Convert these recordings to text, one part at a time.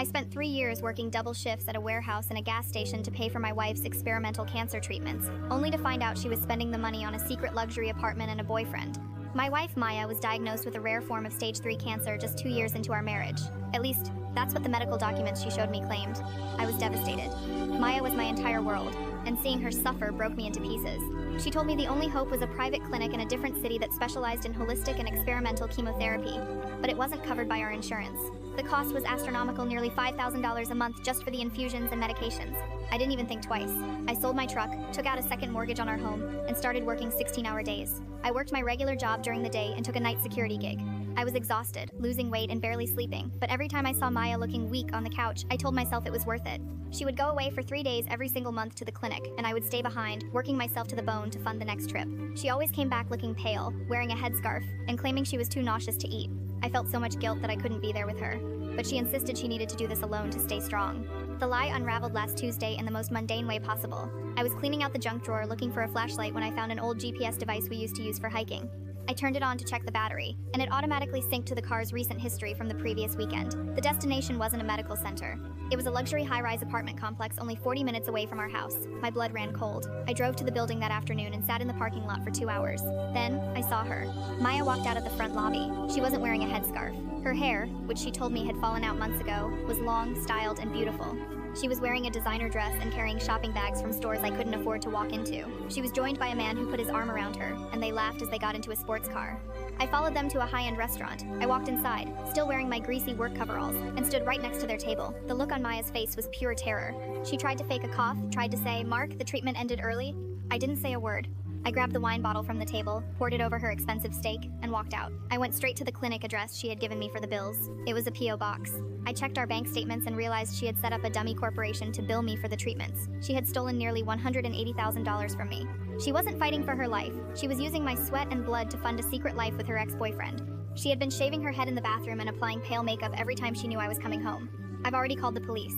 I spent 3 years working double shifts at a warehouse and a gas station to pay for my wife's experimental cancer treatments, only to find out she was spending the money on a secret luxury apartment and a boyfriend. My wife, Maya, was diagnosed with a rare form of stage 3 cancer just 2 years into our marriage. At least, that's what the medical documents she showed me claimed. I was devastated. Maya was my entire world, and seeing her suffer broke me into pieces. She told me the only hope was a private clinic in a different city that specialized in holistic and experimental chemotherapy, but it wasn't covered by our insurance. The cost was astronomical, nearly $5,000 a month just for the infusions and medications. I didn't even think twice. I sold my truck, took out a second mortgage on our home, and started working 16-hour days. I worked my regular job during the day and took a night security gig. I was exhausted, losing weight and barely sleeping, but every time I saw Maya looking weak on the couch, I told myself it was worth it. She would go away for 3 days every single month to the clinic, and I would stay behind, working myself to the bone to fund the next trip. She always came back looking pale, wearing a headscarf, and claiming she was too nauseous to eat. I felt so much guilt that I couldn't be there with her, but she insisted she needed to do this alone to stay strong. The lie unraveled last Tuesday in the most mundane way possible. I was cleaning out the junk drawer looking for a flashlight when I found an old GPS device we used to use for hiking. I turned it on to check the battery, and it automatically synced to the car's recent history from the previous weekend. The destination wasn't a medical center. It was a luxury high-rise apartment complex only 40 minutes away from our house. My blood ran cold. I drove to the building that afternoon and sat in the parking lot for 2 hours. Then, I saw her. Maya walked out of the front lobby. She wasn't wearing a headscarf. Her hair, which she told me had fallen out months ago, was long, styled, and beautiful. She was wearing a designer dress and carrying shopping bags from stores I couldn't afford to walk into. She was joined by a man who put his arm around her, and they laughed as they got into a sports car. I followed them to a high-end restaurant. I walked inside, still wearing my greasy work coveralls, and stood right next to their table. The look on Maya's face was pure terror. She tried to fake a cough, tried to say, "Mark, the treatment ended early." I didn't say a word. I grabbed the wine bottle from the table, poured it over her expensive steak, and walked out. I went straight to the clinic address she had given me for the bills. It was a P.O. box. I checked our bank statements and realized she had set up a dummy corporation to bill me for the treatments. She had stolen nearly $180,000 from me. She wasn't fighting for her life. She was using my sweat and blood to fund a secret life with her ex-boyfriend. She had been shaving her head in the bathroom and applying pale makeup every time she knew I was coming home. I've already called the police.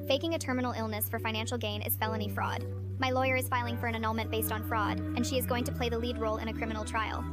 Faking a terminal illness for financial gain is felony fraud. My lawyer is filing for an annulment based on fraud, and she is going to play the lead role in a criminal trial.